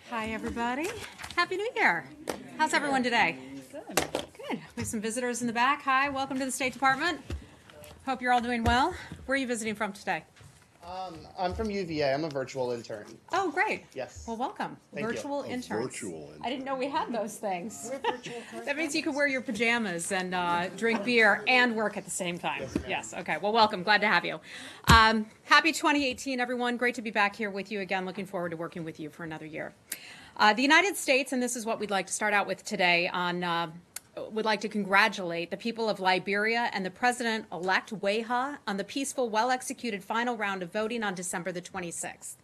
Hi, everybody. Happy New Year. How's everyone today? Good. Good. We have some visitors in the back. Hi, welcome to the State Department. Hope you're all doing well. Where are you visiting from today? I'm from UVA. I'm a virtual intern. Oh, great. Yes. Well, welcome. Thank you. Virtual A interns. virtual intern. I didn't know we had those things. We're virtual That means you can wear your pajamas and drink beer and work at the same time. Yes, okay. Well, welcome. Glad to have you. Happy 2018, everyone. Great to be back here with you again. Looking forward to working with you for another year. The United States, and this is what we'd like to start out with today, would like to congratulate the people of Liberia and the President-elect Weha on the peaceful, well-executed final round of voting on December the 26th.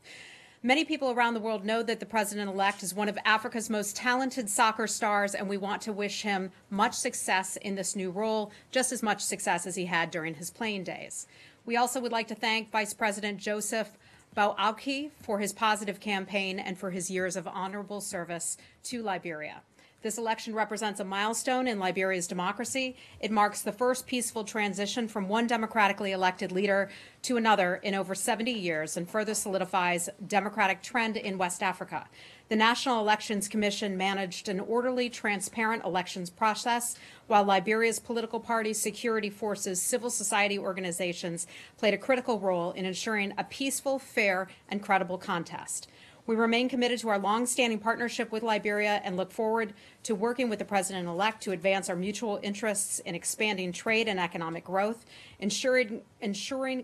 Many people around the world know that the President-elect is one of Africa's most talented soccer stars, and we want to wish him much success in this new role, just as much success as he had during his playing days. We also would like to thank Vice President Joseph Boakai for his positive campaign and for his years of honorable service to Liberia. This election represents a milestone in Liberia's democracy. It marks the first peaceful transition from one democratically elected leader to another in over 70 years and further solidifies democratic trend in West Africa. The National Elections Commission managed an orderly, transparent elections process, while Liberia's political parties, security forces, civil society organizations played a critical role in ensuring a peaceful, fair, and credible contest. We remain committed to our long-standing partnership with Liberia and look forward to working with the President-elect to advance our mutual interests in expanding trade and economic growth, ensuring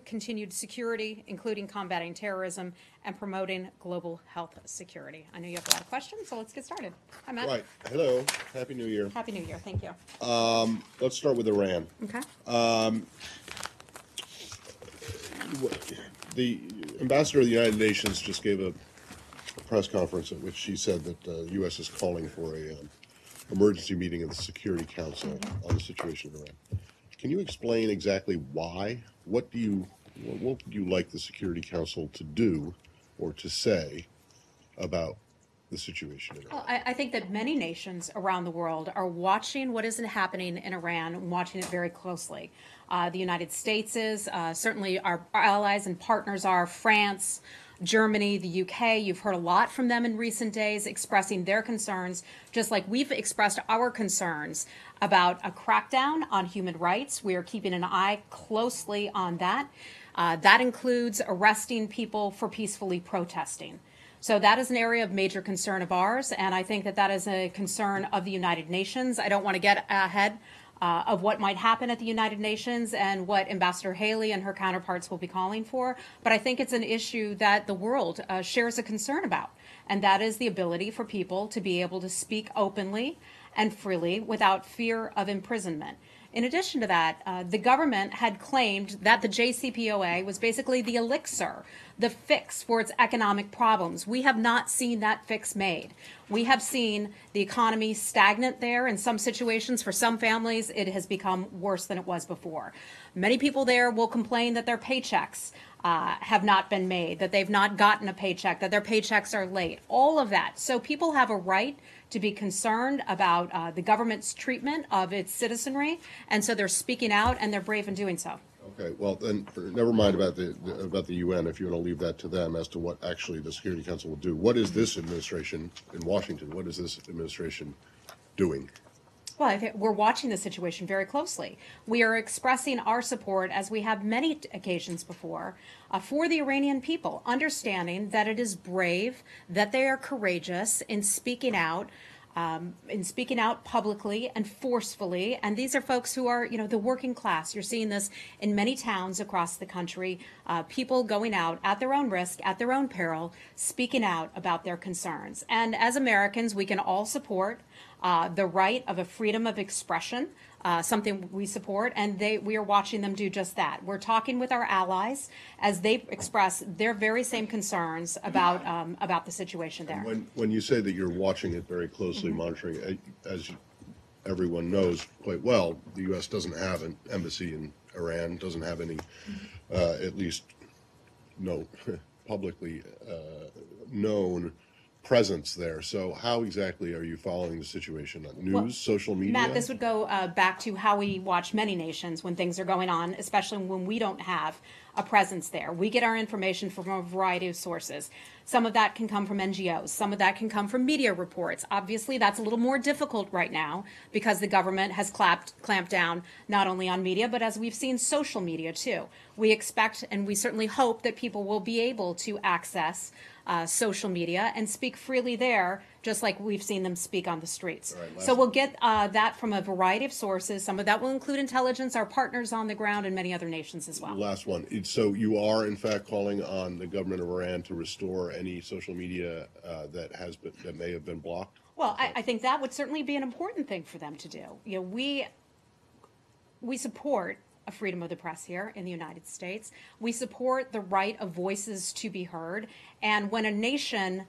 continued security, including combating terrorism, and promoting global health security. I know you have a lot of questions, so let's get started. Hi, Matt. Right. Hello. Happy New Year. Happy New Year. Thank you. Let's start with Iran. Okay. The ambassador of the United Nations just gave a press conference at which she said that the U.S. is calling for a emergency meeting of the Security Council on the situation in Iran. Can you explain exactly why? What would you like the Security Council to do or to say about the situation in Iran? Well, I think that many nations around the world are watching what is happening in Iran and watching it very closely. The United States is, certainly our allies and partners are France, Germany, the UK. You've heard a lot from them in recent days expressing their concerns, just like we've expressed our concerns about a crackdown on human rights. We are keeping an eye closely on that. That includes arresting people for peacefully protesting. So that is an area of major concern of ours, and I think that that is a concern of the United Nations. I don't want to get ahead of what might happen at the United Nations and what Ambassador Haley and her counterparts will be calling for, but I think it's an issue that the world shares a concern about, and that is the ability for people to be able to speak openly and freely without fear of imprisonment. In addition to that, the government had claimed that the JCPOA was basically the elixir, the fix for its economic problems. We have not seen that fix made. We have seen the economy stagnant there. In some situations, for some families, it has become worse than it was before. Many people there will complain that their paychecks have not been made, that they've not gotten a paycheck, that their paychecks are late, all of that. So people have a right to be concerned about the government's treatment of its citizenry, and so they're speaking out, and they're brave in doing so. Okay, well then, never mind about the UN. If you want to leave that to them as to what actually the Security Council will do. What is this administration in Washington? What is this administration doing? Well, I think we're watching the situation very closely. We are expressing our support, as we have many occasions before, for the Iranian people, understanding that it is brave, that they are courageous in speaking out publicly and forcefully. And these are folks who are, the working class. You're seeing this in many towns across the country, people going out at their own risk, at their own peril, speaking out about their concerns. And as Americans, we can all support the right of a freedom of expression, something we support, and we are watching them do just that. We're talking with our allies as they express their very same concerns about the situation there. When you say that you're watching it very closely, monitoring, as everyone knows quite well, the U.S. doesn't have an embassy in Iran, doesn't have any, at least no publicly known presence there. So how exactly are you following the situation? News, social media? Matt, this would go back to how we watch many nations when things are going on, especially when we don't have a presence there. We get our information from a variety of sources. Some of that can come from NGOs. Some of that can come from media reports. Obviously, that's a little more difficult right now because the government has clamped down not only on media, but as we've seen, social media too. We expect and we certainly hope that people will be able to access social media and speak freely there, just like we've seen them speak on the streets. Right, so we'll get that from a variety of sources. Some of that will include intelligence, our partners on the ground, and many other nations as well. Last one. So you are, in fact, calling on the government of Iran to restore any social media that may have been blocked? Well, I think that would certainly be an important thing for them to do. You know, we support a freedom of the press here in the United States. We support the right of voices to be heard. And when a nation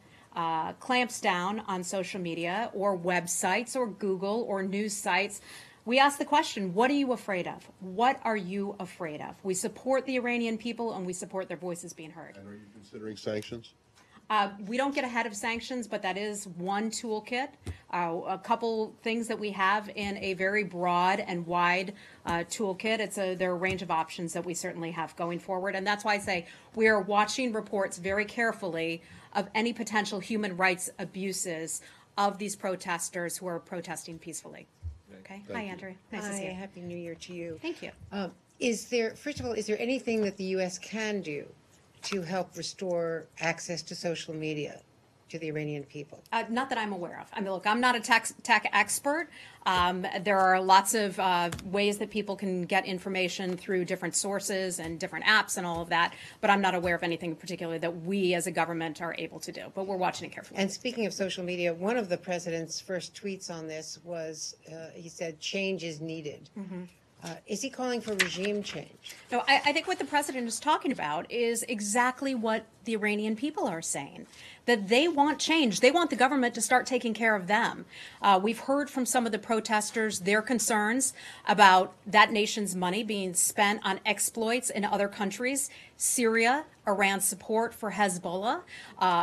clamps down on social media or websites or Google or news sites, we ask the question, what are you afraid of? What are you afraid of? We support the Iranian people and we support their voices being heard. And are you considering sanctions? We don't get ahead of sanctions, but that is one toolkit. A couple things that we have in a very broad and wide toolkit. There are a range of options that we certainly have going forward. And that's why I say we are watching reports very carefully of any potential human rights abuses of these protesters who are protesting peacefully. Okay. Hi, Andrew. Nice to see you. Happy New Year to you. Thank you. First of all, is there anything that the U.S. can do to help restore access to social media to the Iranian people? Not that I'm aware of. I mean, look, I'm not a tech expert. There are lots of ways that people can get information through different sources and different apps and all of that, but I'm not aware of anything in particular that we as a government are able to do, but we're watching it carefully. And speaking of social media, one of the president's first tweets on this was, he said, change is needed. Mm-hmm. Is he calling for regime change? No, I think what the president is talking about is exactly what the Iranian people are saying, that they want change. They want the government to start taking care of them. We've heard from some of the protesters their concerns about that nation's money being spent on exploits in other countries. Syria, Iran's support for Hezbollah,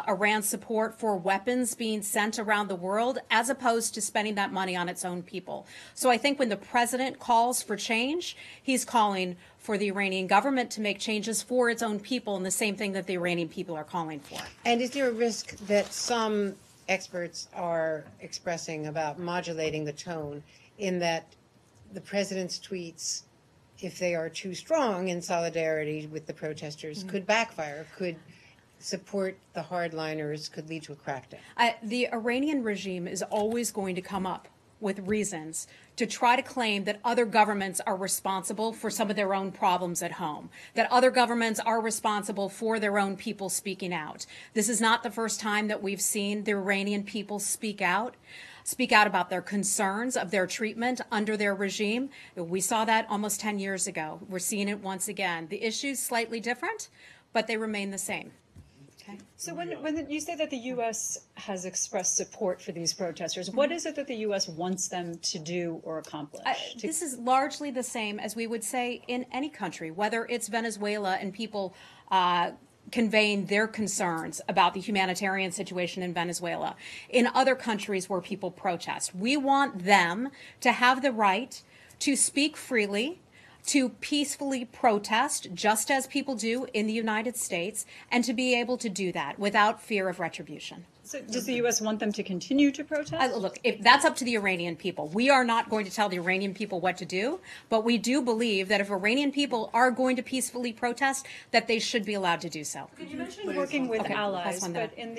Iran's support for weapons being sent around the world, as opposed to spending that money on its own people. So I think when the president calls for change, he's calling for the Iranian government to make changes for its own people, and the same thing that the Iranian people are calling for. And is there a risk that some experts are expressing about modulating the tone, in that the president's tweets, if they are too strong in solidarity with the protesters, could backfire, could support the hardliners, could lead to a crackdown? The Iranian regime is always going to come up with reasons to try to claim that other governments are responsible for some of their own problems at home, that other governments are responsible for their own people speaking out. This is not the first time that we've seen the Iranian people speak out about their concerns of their treatment under their regime. We saw that almost 10 years ago. We're seeing it once again. The issue's slightly different, but they remain the same. So when you say that the U.S. has expressed support for these protesters, what is it that the U.S. wants them to do or accomplish? This is largely the same as we would say in any country, whether it's Venezuela and people conveying their concerns about the humanitarian situation in Venezuela, in other countries where people protest. We want them to have the right to speak freely, to peacefully protest, just as people do in the United States, and to be able to do that without fear of retribution. So does the U.S. want them to continue to protest? Look, if that's up to the Iranian people. We are not going to tell the Iranian people what to do, but we do believe that if Iranian people are going to peacefully protest, that they should be allowed to do so. You mentioned working with allies, but in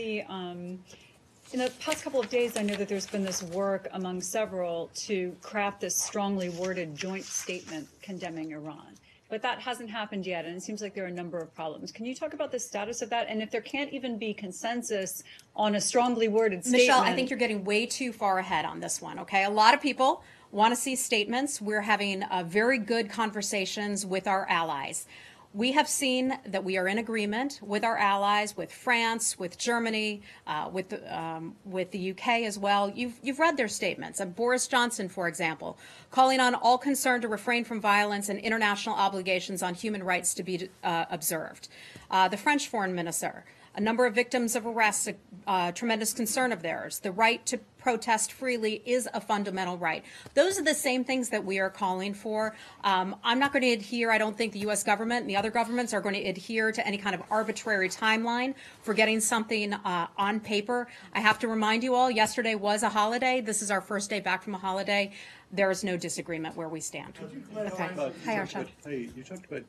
the past couple of days, I know that there's been this work among several to craft this strongly worded joint statement condemning Iran. But that hasn't happened yet, and it seems like there are a number of problems. Can you talk about the status of that? And if there can't even be consensus on a strongly worded statement? Michelle, I think you're getting way too far ahead on this one, okay? A lot of people want to see statements. We're having very good conversations with our allies. We have seen that we are in agreement with our allies, with France, with Germany, with the UK as well. You've read their statements. Boris Johnson, for example, calling on all concerned to refrain from violence and international obligations on human rights to be observed. The French foreign minister a number of victims of arrests, a tremendous concern of theirs. The right to protest freely is a fundamental right. Those are the same things that we are calling for. I'm not going to adhere, I don't think the U.S. government and the other governments are going to adhere to any kind of arbitrary timeline for getting something on paper. I have to remind you all, yesterday was a holiday. This is our first day back from a holiday. There is no disagreement where we stand. Okay. Hi, Arshad. Hey, you talked about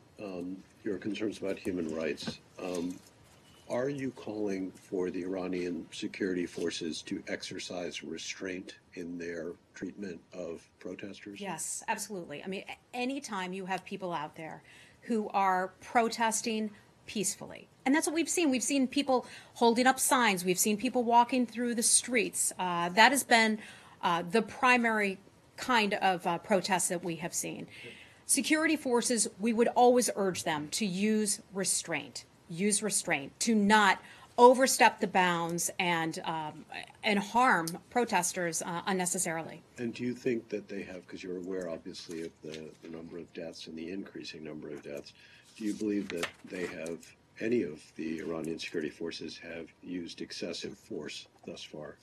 your concerns about human rights. Are you calling for the Iranian security forces to exercise restraint in their treatment of protesters? Yes, absolutely. I mean, anytime you have people out there who are protesting peacefully, and that's what we've seen. We've seen people holding up signs. We've seen people walking through the streets. That has been the primary kind of protests that we have seen. Security forces, we would always urge them to use restraint, to not overstep the bounds and harm protesters unnecessarily. And do you think that they have, because you're aware obviously of the number of deaths and the increasing number of deaths, do you believe that they have, any of the Iranian security forces have used excessive force thus far?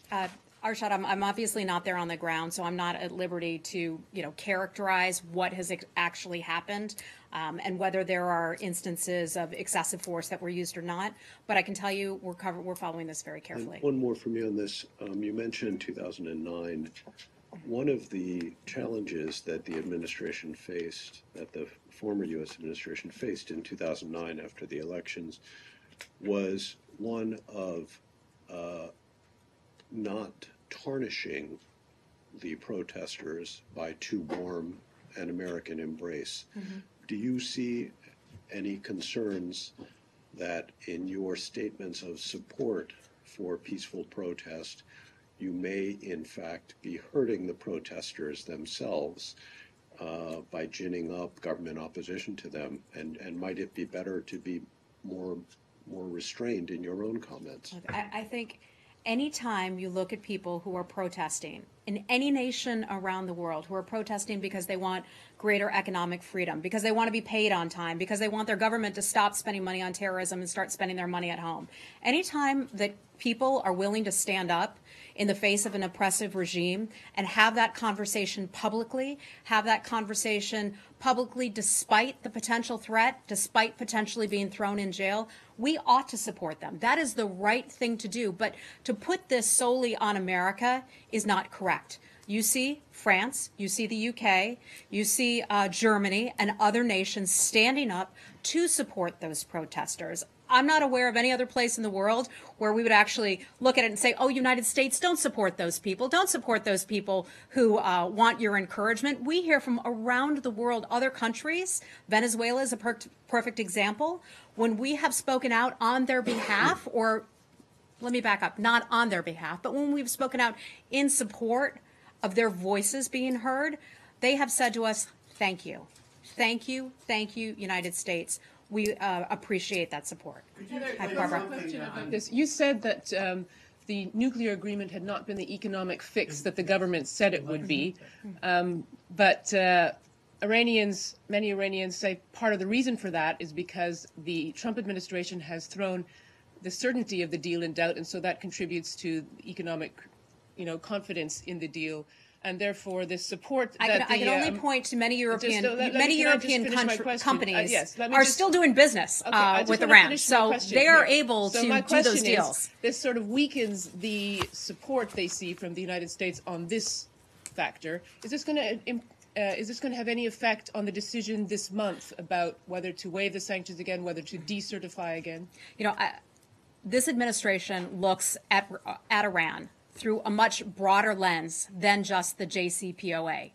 Arshad, I'm obviously not there on the ground, so I'm not at liberty to, characterize what has actually happened and whether there are instances of excessive force that were used or not. But I can tell you we're following this very carefully. And one more from you on this. You mentioned 2009. One of the challenges that the administration faced, that the former U.S. administration faced in 2009 after the elections, was one of not tarnishing the protesters by too warm an American embrace. Mm-hmm. Do you see any concerns that in your statements of support for peaceful protest, you may in fact be hurting the protesters themselves by ginning up government opposition to them? And might it be better to be more restrained in your own comments? I think anytime you look at people who are protesting in any nation around the world, who are protesting because they want greater economic freedom, because they want to be paid on time, because they want their government to stop spending money on terrorism and start spending their money at home. Anytime that people are willing to stand up in the face of an oppressive regime and have that conversation publicly despite the potential threat, despite potentially being thrown in jail, we ought to support them. That is the right thing to do. But to put this solely on America is not correct. You see France, you see the UK, you see Germany and other nations standing up to support those protesters. I'm not aware of any other place in the world where we would actually look at it and say, oh, United States, don't support those people. Don't support those people who want your encouragement. We hear from around the world, other countries. Venezuela is a perfect example. When we have spoken out on their behalf, or let me back up, not on their behalf, but when we've spoken out in support of their voices being heard, they have said to us, thank you. Thank you, United States. We appreciate that support. Hi, Barbara. Question about this. You said that the nuclear agreement had not been the economic fix that the government said it would be, but many Iranians say part of the reason for that is because the Trump administration has thrown the certainty of the deal in doubt, and so that contributes to economic, confidence in the deal. And therefore, the support that I can only point to many European companies are are still doing business with Iran, so they are able to do those deals. This sort of weakens the support they see from the United States on this factor. Is this going to have any effect on the decision this month about whether to waive the sanctions again, whether to decertify again? This administration looks at Iran through a much broader lens than just the JCPOA.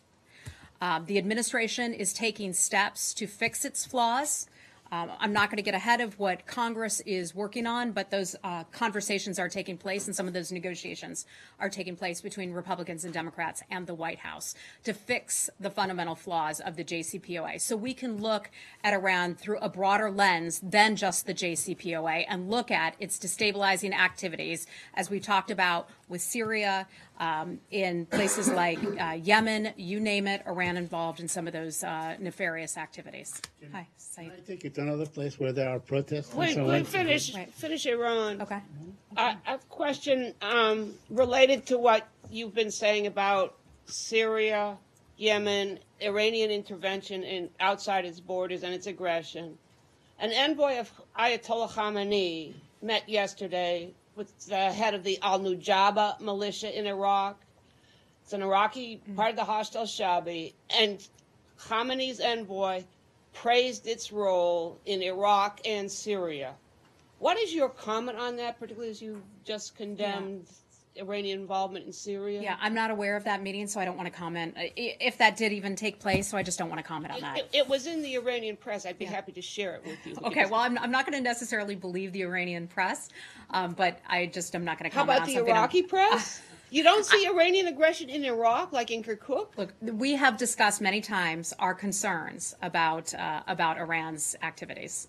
The administration is taking steps to fix its flaws. I'm not going to get ahead of what Congress is working on, but those conversations are taking place, and some of those negotiations are taking place between Republicans and Democrats and the White House to fix the fundamental flaws of the JCPOA. So we can look at Iran through a broader lens than just the JCPOA and look at its destabilizing activities, as we talked about with Syria, in places like Yemen, you name it, Iran involved in some of those nefarious activities. Hi, Saeed. I take it to another place where there are protests. and Wait, so wait, on. finish Iran. Okay. I have a question related to what you've been saying about Syria, Yemen, Iranian intervention outside its borders and its aggression. An envoy of Ayatollah Khamenei met yesterday with the head of the al-Nujaba militia in Iraq. It's an Iraqi part of the hostile Shabi, and Khamenei's envoy praised its role in Iraq and Syria. What is your comment on that, particularly as you just condemned Iranian involvement in Syria? Yeah, I'm not aware of that meeting, so I don't want to comment. If that did even take place, so I just don't want to comment on that. It was in the Iranian press. I'd be happy to share it with you. Okay, well, I'm not going to necessarily believe the Iranian press, but I just am not going to comment on How about something. the Iraqi press? You don't see Iranian aggression in Iraq, like in Kirkuk? Look, we have discussed many times our concerns about Iran's activities.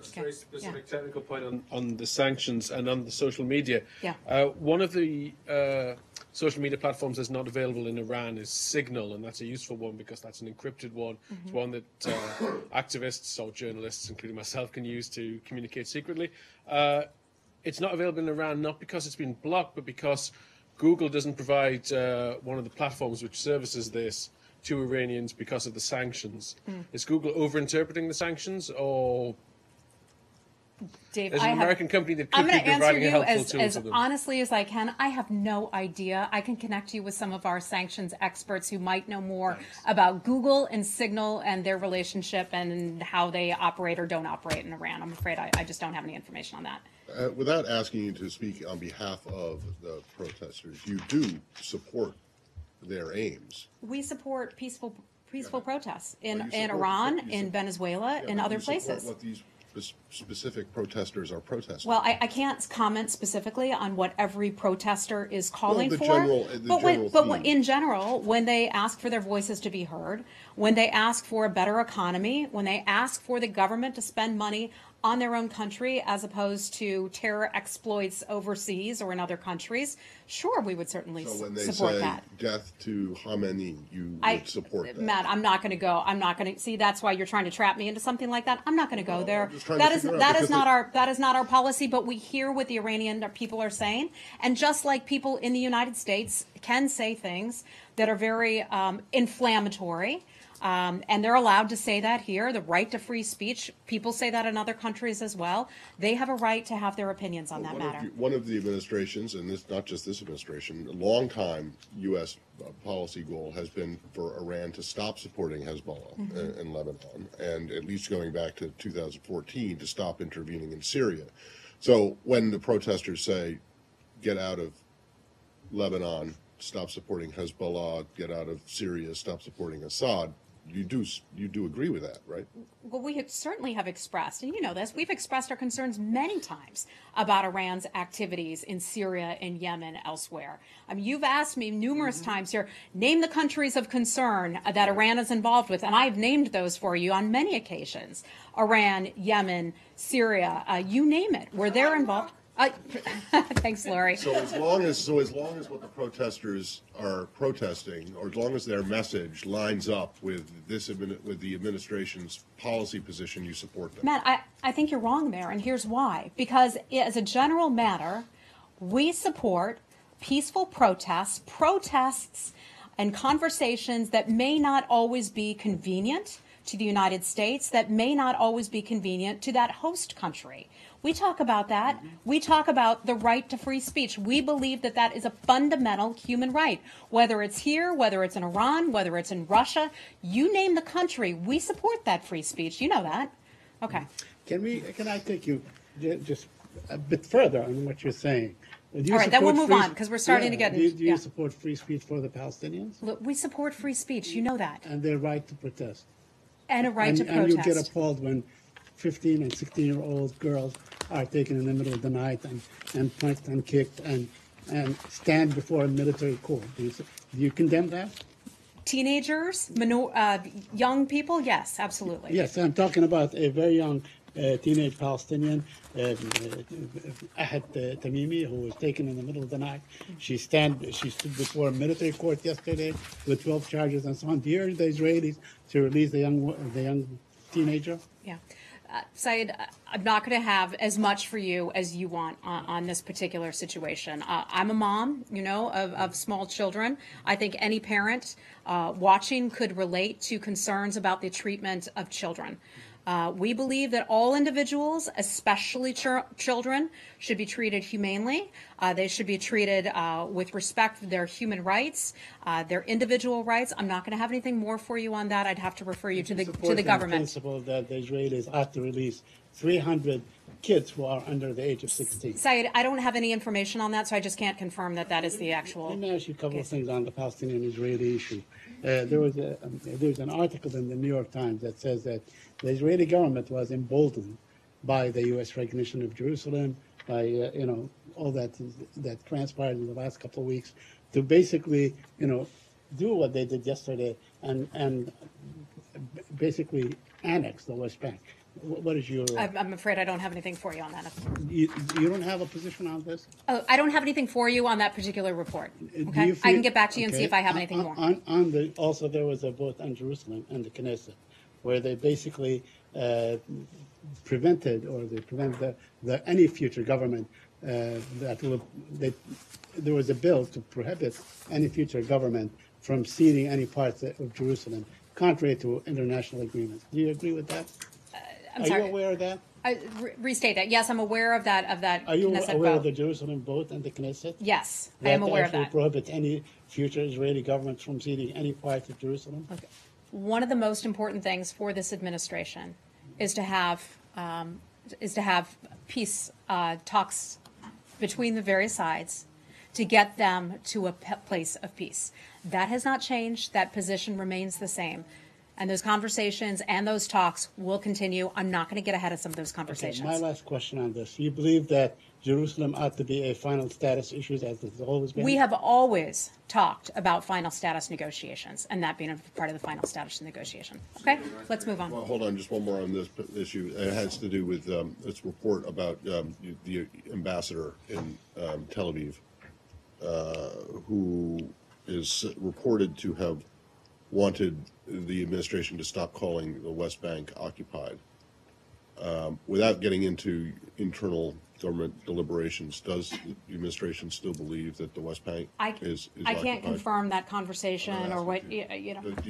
Just a very specific technical point on the sanctions and on the social media. Yeah. One of the social media platforms that's not available in Iran is Signal, and that's a useful one because that's an encrypted one. Mm-hmm. It's one that activists or journalists, including myself, can use to communicate secretly. It's not available in Iran not because it's been blocked, but because Google doesn't provide one of the platforms which services this to Iranians because of the sanctions. Is Google overinterpreting the sanctions, or Dave, there's an American company that could I'm be going to answer providing a you helpful tool as to them? honestly as I can. I have no idea. I can connect you with some of our sanctions experts who might know more about Google and Signal and their relationship and how they operate or don't operate in Iran. I'm afraid I just don't have any information on that. Without asking you to speak on behalf of the protesters, you do support their aims. We support peaceful protests Well, in you support- Iran, you in sup- Venezuela, Yeah, in but other you support places. what these specific protesters are protesting. Well, I can't comment specifically on what every protester is calling the for. general theme. In general, when they ask for their voices to be heard, when they ask for a better economy, when they ask for the government to spend money on their own country as opposed to terror exploits overseas or in other countries, sure, we would certainly So when they support say that. death to Khamenei, you would support that. Matt, I'm not going to go. I'm not going to see. That's why you're trying to trap me into something like that. I'm not going to go there. I'm just trying That to is figure out that is because not that is not our policy. But we hear what the Iranian people are saying, and just like people in the United States can say things that are very inflammatory. And they're allowed to say that here, the right to free speech. People say that in other countries as well. They have a right to have their opinions on that matter. One of the administrations, and this not just this administration, a long time U.S. Policy goal has been for Iran to stop supporting Hezbollah in Lebanon, and at least going back to 2014 to stop intervening in Syria. So when the protesters say, get out of Lebanon, stop supporting Hezbollah, get out of Syria, stop supporting Assad, you do agree with that, right? Well, we certainly have expressed, and you know this, we've expressed our concerns many times about Iran's activities in Syria and Yemen, elsewhere. I mean, you've asked me numerous times here, name the countries of concern that Iran is involved with, and I've named those for you on many occasions. Iran, Yemen, Syria, you name it, where they're involved. Thanks, Lori. So as long as what the protesters are protesting, or as long as their message lines up with the administration's policy position, you support them. Matt, I think you're wrong there, and here's why. Because as a general matter, we support peaceful protests and conversations that may not always be convenient to the United States, that may not always be convenient to that host country. We talk about that. We talk about the right to free speech. We believe that that is a fundamental human right. Whether it's here, whether it's in Iran, whether it's in Russia, you name the country, we support that free speech. You know that. Okay. Can I take you just a bit further on what you're saying? Do you All right, then we'll support move on, because we're starting to get Do you yeah. support free speech for the Palestinians Look, we support free speech. You know that. and their right to protest? And a right to And you protest. get appalled when 15 and 16-year-old girls are taken in the middle of the night and punched and kicked and stand before a military court. Do you condemn that? Teenagers, young people, yes, absolutely. Yes, I'm talking about a very young teenage Palestinian, Ahad Tamimi, who was taken in the middle of the night. She stood before a military court yesterday with 12 charges and so on. Do you urge the Israelis to release the young teenager? Yeah. Saeed, I'm not going to have as much for you as you want on this particular situation. I'm a mom, of small children. I think any parent watching could relate to concerns about the treatment of children. We believe that all individuals, especially children, should be treated humanely. They should be treated with respect for their human rights, their individual rights. I'm not going to have anything more for you on that. I'd have to refer you to the government. The principle that the Israelis ought to release 300 kids who are under the age of 16. Saeed, I don't have any information on that, so I just can't confirm that that is the actual. Let me ask you a couple of things on the Palestinian-Israeli issue. There's an article in the New York Times that says that the Israeli government was emboldened by the U.S. recognition of Jerusalem, by all that transpired in the last couple of weeks, to basically do what they did yesterday and basically annex the West Bank. What is your? I'm afraid I don't have anything for you on that. You don't have a position on this? Oh, I don't have anything for you on that particular report. Okay, I can get back to you and see if I have anything more. Also, there was a vote on Jerusalem and the Knesset, where they basically prevented any future government there was a bill to prohibit any future government from ceding any parts of Jerusalem, contrary to international agreements. Do you agree with that? Are you aware of that? Restate that. Yes, I'm aware of that. Are you Knesset aware vote. of the Jerusalem vote and the Knesset? Yes, I am aware of that. Prohibit any future Israeli government from ceding any part of Jerusalem? Okay. One of the most important things for this administration is to have peace talks between the various sides to get them to a place of peace. That has not changed. That position remains the same. And those conversations and those talks will continue. I'm not going to get ahead of some of those conversations. Okay, my last question on this. You believe that Jerusalem ought to be a final status issue as it has always been? We have always talked about final status negotiations and that being a part of the final status negotiation. Okay, let's move on. Well, hold on, just one more on this issue. It has to do with this report about the ambassador in Tel Aviv, who is reported to have wanted the administration to stop calling the West Bank occupied. Without getting into internal government deliberations, does the administration still believe that the West Bank is I occupied? can't confirm that conversation or what, Do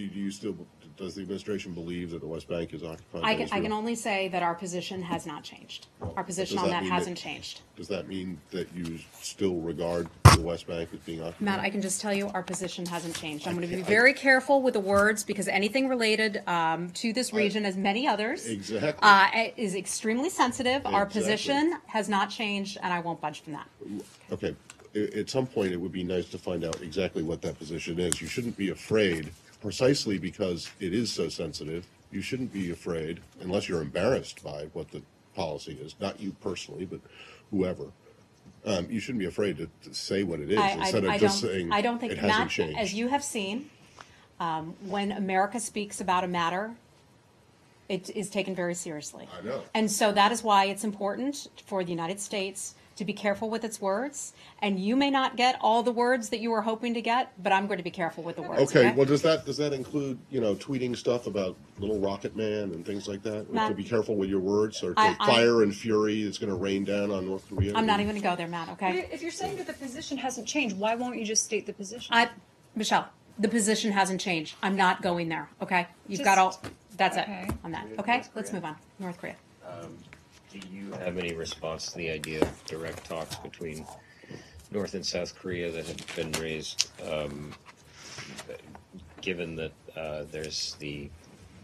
you still, does the administration believe that the West Bank is occupied? I can only say that our position has not changed. Our position on that hasn't changed. Does that mean that you still regard the West Bank as being occupied? Matt, I can just tell you our position hasn't changed. I'm going to be very careful with the words because anything related to this region, as many others, is extremely sensitive. Our position has not changed, and I won't budge from that. Okay. At some point, it would be nice to find out exactly what that position is. You shouldn't be afraid, precisely because it is so sensitive. You shouldn't be afraid, unless you're embarrassed by what the policy is, not you personally, but whoever. You shouldn't be afraid to say what it is instead of just saying I don't think, it hasn't Matt, changed. as you have seen, when America speaks about a matter, it is taken very seriously. I know. And so that is why it's important for the United States to be careful with its words. And you may not get all the words that you were hoping to get, but I'm going to be careful with the words. Okay. Well, does that include tweeting stuff about Little Rocket Man and things like that? Matt, to be careful with your words, or fire and fury is going to rain down on North Korea? I'm not even going to go there, Matt. Okay. If you're saying that the position hasn't changed, why won't you just state the position? Michelle, the position hasn't changed. I'm not going there. Okay. You've got all. That's it on that. Okay. Let's move on. North Korea. Do you have any response to the idea of direct talks between North and South Korea that have been raised, given that there's the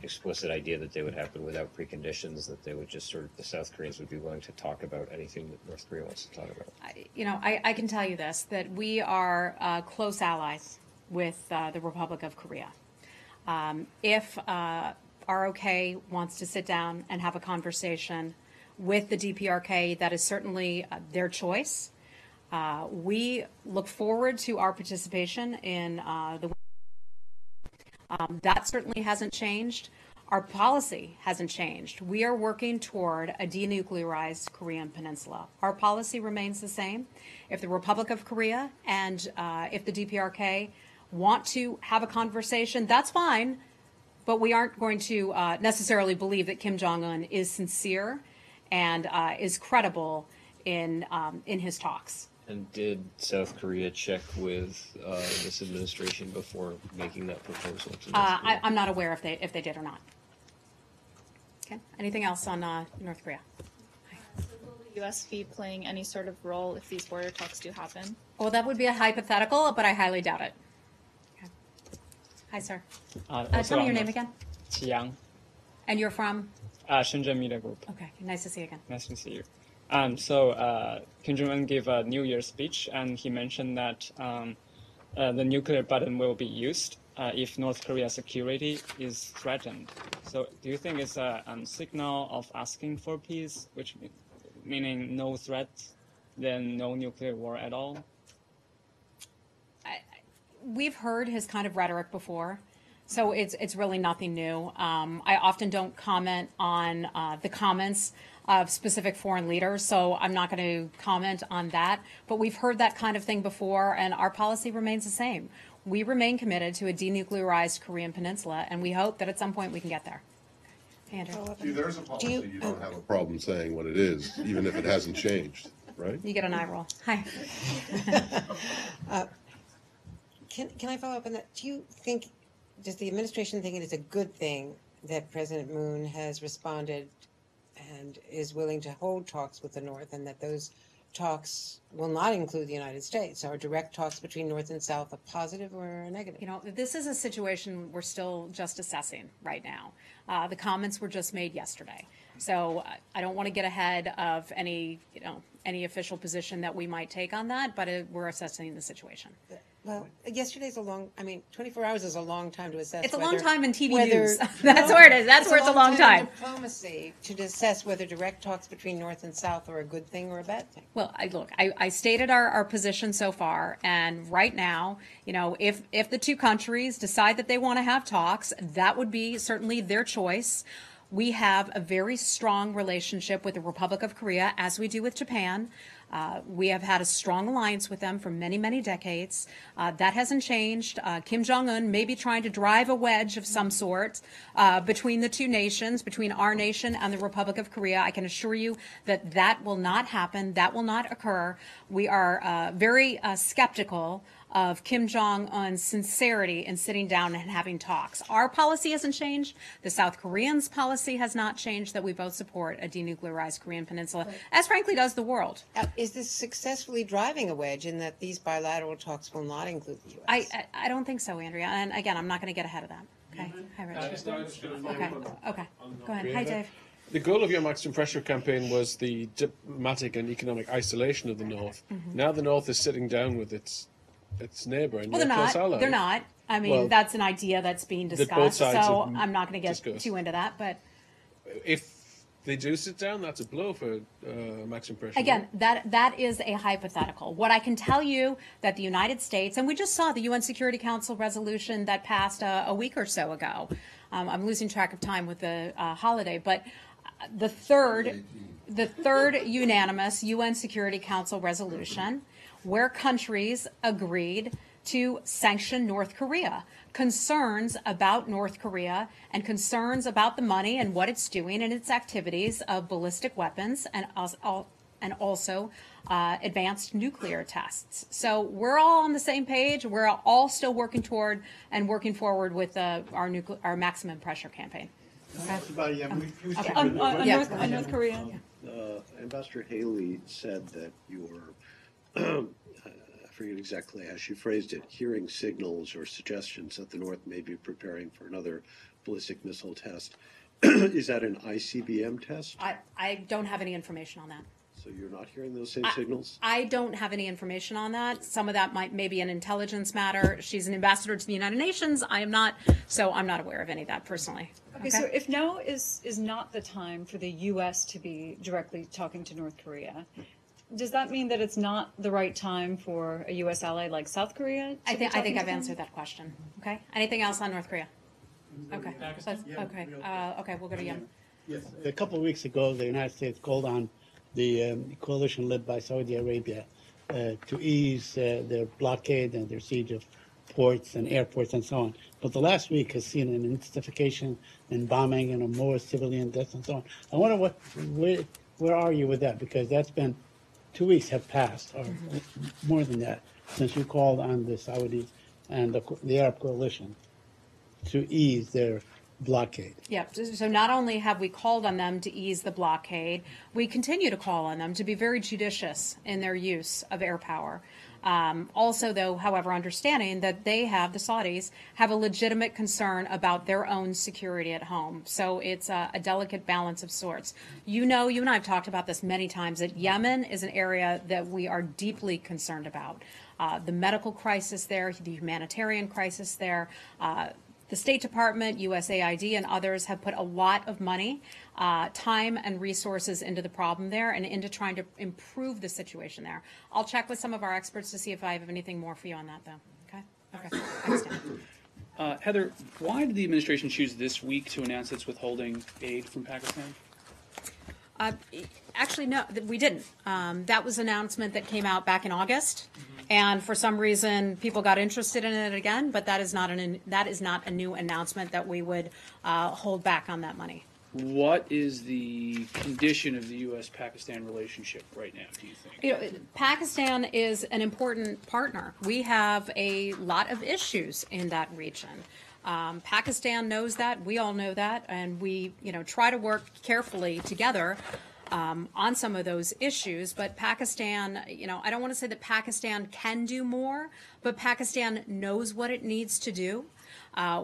explicit idea that they would happen without preconditions, that they would just the South Koreans would be willing to talk about anything that North Korea wants to talk about? I can tell you this, that we are close allies with the Republic of Korea. If ROK wants to sit down and have a conversation with the DPRK, that is certainly their choice. We look forward to our participation in that certainly hasn't changed. our policy hasn't changed. We are working toward a denuclearized Korean peninsula. Our policy remains the same. If the Republic of Korea and if the DPRK want to have a conversation, that's fine, but we aren't going to necessarily believe that Kim Jong-un is sincere and is credible in his talks. And did South Korea check with this administration before making that proposal to North Korea? I'm not aware if they did or not. Okay. Anything else on North Korea? Will the U.S. be playing any sort of role if these border talks do happen? Well, that would be a hypothetical, but I highly doubt it. Okay. Hi, sir. Tell me your name again. Qiang. And you're from? Shenzhen Media Group. Okay. Nice to see you again. Nice to see you. Kim Jong-un gave a New Year's speech, and he mentioned that the nuclear button will be used if North Korea's security is threatened. So do you think it's a signal of asking for peace, which meaning no threat, then no nuclear war at all? We've heard his kind of rhetoric before, so it's really nothing new. I often don't comment on the comments of specific foreign leaders, so I'm not going to comment on that. But we've heard that kind of thing before, and our policy remains the same. We remain committed to a denuclearized Korean peninsula, and we hope that at some point we can get there. Andrew. See, there's a policy you don't have a problem saying what it is, even if it hasn't changed, right? You get an eye roll. Hi. Can I follow up on that? Do you think, does the administration think it is a good thing that President Moon has responded and is willing to hold talks with the North, and that those talks will not include the United States? Are direct talks between North and South a positive or a negative? You know, this is a situation we're still just assessing right now. The comments were just made yesterday. So I don't want to get ahead of any official position that we might take on that, but we're assessing the situation. Well, yesterday's 24 hours is a long time to assess. It's a long time in TV news. That's where it is. That's where it's a long time. Diplomacy to assess whether direct talks between North and South are a good thing or a bad thing. Well, I stated our position so far, and right now, if the two countries decide that they want to have talks, that would be certainly their choice. We have a very strong relationship with the Republic of Korea, as we do with Japan. We have had a strong alliance with them for many, many decades. That hasn't changed. Kim Jong-un may be trying to drive a wedge of some sort between the two nations, between our nation and the Republic of Korea. I can assure you that that will not happen. That will not occur. We are very skeptical of Kim Jong-un's sincerity in sitting down and having talks. Our policy hasn't changed. The South Koreans' policy has not changed, that we both support a denuclearized Korean peninsula, as frankly does the world. Is this successfully driving a wedge in that these bilateral talks will not include the U.S.? I don't think so, Andrea. And again, I'm not going to get ahead of that. Okay. Hi, Rich. Okay. Go ahead. Hi, Dave. The goal of your maximum pressure campaign was the diplomatic and economic isolation of the North. Mm-hmm. Now the North is sitting down with its neighbor and your close ally. They're not. I mean, that's an idea that's being discussed. So I'm not going to get too into that. But if they do sit down, that's a blow for maximum pressure. Again, that is a hypothetical. What I can tell you that the United States, and we just saw the UN Security Council resolution that passed a week or so ago. I'm losing track of time with the holiday, but the third unanimous UN Security Council resolution, where countries agreed to sanction North Korea. Concerns about North Korea and concerns about the money and what it's doing and its activities of ballistic weapons and also advanced nuclear tests. So we're all on the same page. We're all still working toward and working forward with our maximum pressure campaigin. On North Korea. Ambassador Haley said that you were, I forget exactly how she phrased it, hearing signals or suggestions that the North may be preparing for another ballistic missile test. Is that an ICBM test? I don't have any information on that. So you're not hearing those same signals? I don't have any information on that. Some of that may be an intelligence matter. She's an ambassador to the United Nations. I am not, so I'm not aware of any of that personally. Okay, so if now is not the time for the U.S. to be directly talking to North Korea, does that mean that it's not the right time for a U.S. ally like South Korea? I think I've answered that question. Okay. Anything else on North Korea? Okay. Okay. Okay. We'll go to Yemen. Yes. A couple of weeks ago, the United States called on the coalition led by Saudi Arabia to ease their blockade and their siege of ports and airports and so on. But the last week has seen an intensification in bombing and more civilian deaths and so on. I wonder where are you with that? Because that's been 2 weeks have passed, or more than that, since you called on the Saudis and the Arab coalition to ease their blockade. Yeah, so not only have we called on them to ease the blockade, we continue to call on them to be very judicious in their use of air power. Also, though, however, understanding that the Saudis have a legitimate concern about their own security at home. So it's a delicate balance of sorts. You know, you and I have talked about this many times, that Yemen is an area that we are deeply concerned about. The medical crisis there, the humanitarian crisis there, the State Department, USAID, and others have put a lot of money, time, and resources into the problem there and into trying to improve the situation there. I'll check with some of our experts to see if I have anything more for you on that, though. Okay? Okay. Thanks, Dan. Heather, why did the administration choose this week to announce it's withholding aid from Pakistan? Actually, no, we didn't. That was an announcement that came out back in August. And for some reason, people got interested in it again, but that is not a new announcement that we would hold back on that money. What is the condition of the U.S. Pakistan relationship right now, do you think? You know, Pakistan is an important partner. We have a lot of issues in that region. Pakistan knows that. We all know that, and we, try to work carefully together on some of those issues. But Pakistan, I don't want to say that Pakistan can do more, but Pakistan knows what it needs to do.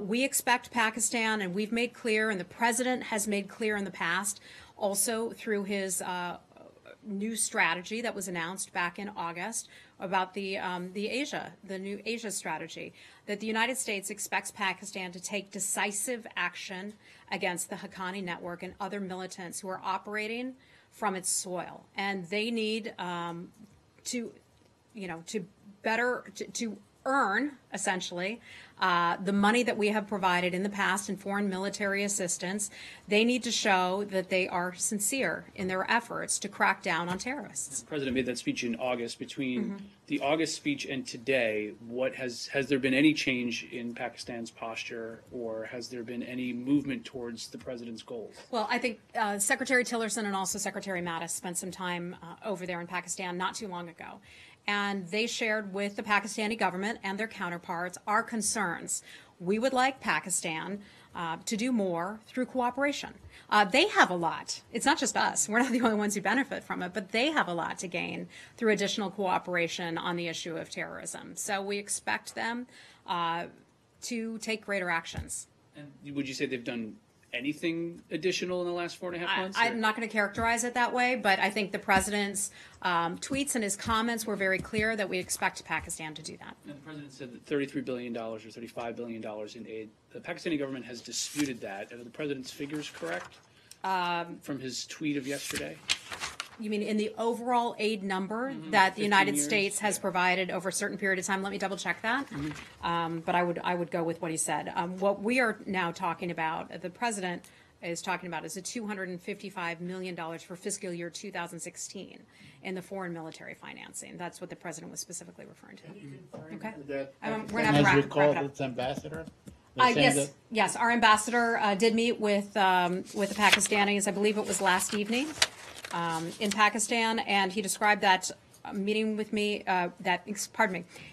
We expect Pakistan, and we've made clear, and the president has made clear in the past, also through his new strategy that was announced back in August about the new Asia strategy, that the United States expects Pakistan to take decisive action against the Haqqani network and other militants who are operating from its soil, and they need to earn, essentially, the money that we have provided in the past in foreign military assistance. They need to show that they are sincere in their efforts to crack down on terrorists. The president made that speech in August. Between the August speech and today, has there been any change in Pakistan's posture, or has there been any movement towards the president's goals? Well, I think Secretary Tillerson and also Secretary Mattis spent some time over there in Pakistan not too long ago. And they shared with the Pakistani government and their counterparts our concerns. We would like Pakistan to do more through cooperation. They have a lot. It's not just us. We're not the only ones who benefit from it, but they have a lot to gain through additional cooperation on the issue of terrorism. So we expect them to take greater actions. And would you say they've done anything additional in the last 4.5 months? I'm not going to characterize it that way, but I think the president's tweets and his comments were very clear that we expect Pakistan to do that. And the president said that $33 billion or $35 billion in aid. The Pakistani government has disputed that. Are the president's figures correct from his tweet of yesterday? You mean in the overall aid number that the United States has provided over a certain period of time? Let me double check that. But I would go with what he said. What we are now talking about, the president is talking about, is a $255 million for fiscal year 2016 in the foreign military financing. That's what the president was specifically referring to. Okay. We're going to have to wrap it up. Its ambassador? Yes. Our ambassador did meet with the Pakistanis. I believe it was last evening. In Pakistan, and he described that meeting with me,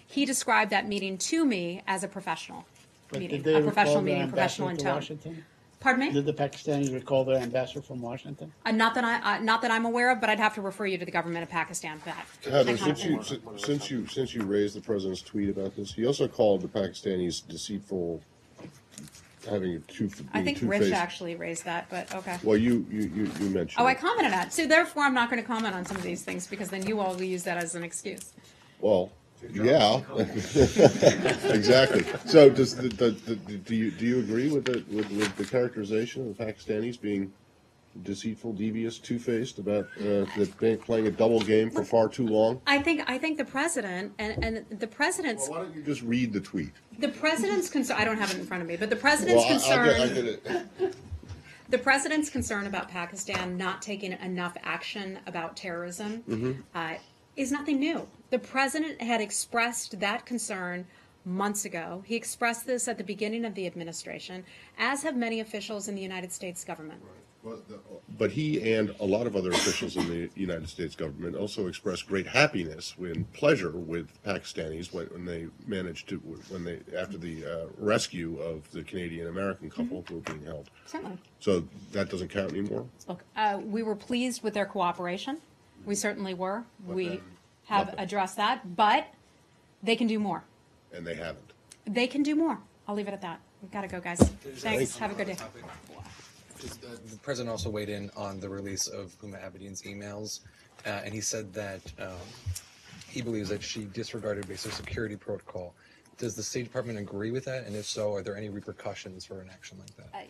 he described that meeting to me as a professional meeting, a professional meeting, professional in tone. Washington? Pardon me? Did the Pakistanis recall their ambassador from Washington? Not that I'm aware of, but I'd have to refer you to the government of Pakistan for that. Heather, since you raised the president's tweet about this, he also called the Pakistanis deceitful, having a two-faced. I think Rich actually raised that, but okay. Well, you mentioned. Oh, I commented on it. So therefore, I'm not going to comment on some of these things because then you all will use that as an excuse. Well, yeah, exactly. So, do you agree with the characterization of the Pakistanis being deceitful, devious, two-faced about that playing a double game for far too long? I think the president and the president's. Well, why don't you just read the tweet? The president's concern. I don't have it in front of me, but the president's concern. I'll get it. The president's concern about Pakistan not taking enough action about terrorism is nothing new. The president had expressed that concern months ago. He expressed this at the beginning of the administration, as have many officials in the United States government. But he and a lot of other officials in the United States government also expressed great happiness and pleasure with Pakistanis when they managed to, after the rescue of the Canadian-American couple who were being held. Certainly. So that doesn't count anymore? Look, we were pleased with their cooperation. We certainly were. We have addressed that, but they can do more. And they haven't. They can do more. I'll leave it at that. We've got to go, guys. Thanks. Have a good day. The president also weighed in on the release of Huma Abedin's emails, and he said that he believes that she disregarded basic security protocol. Does the State Department agree with that? And if so, are there any repercussions for an action like that?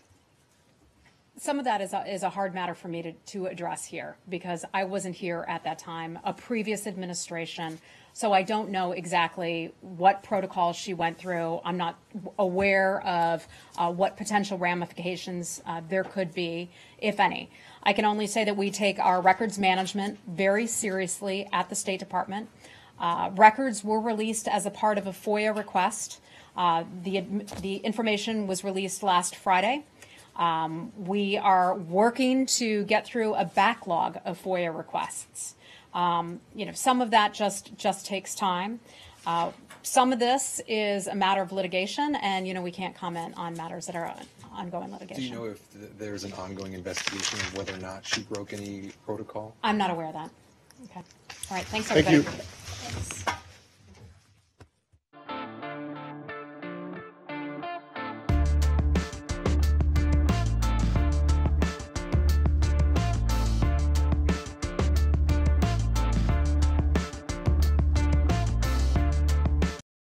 Some of that is a hard matter for me to address here because I wasn't here at that time, a previous administration, so I don't know exactly what protocols she went through. I'm not aware of what potential ramifications there could be, if any. I can only say that we take our records management very seriously at the State Department. Records were released as a part of a FOIA request. The information was released last Friday. We are working to get through a backlog of FOIA requests. Some of that just takes time. Some of this is a matter of litigation, and we can't comment on matters that are ongoing litigation. Do you know if there's an ongoing investigation of whether or not she broke any protocol? I'm not aware of that. Okay. All right. Thanks, everybody. Thank you.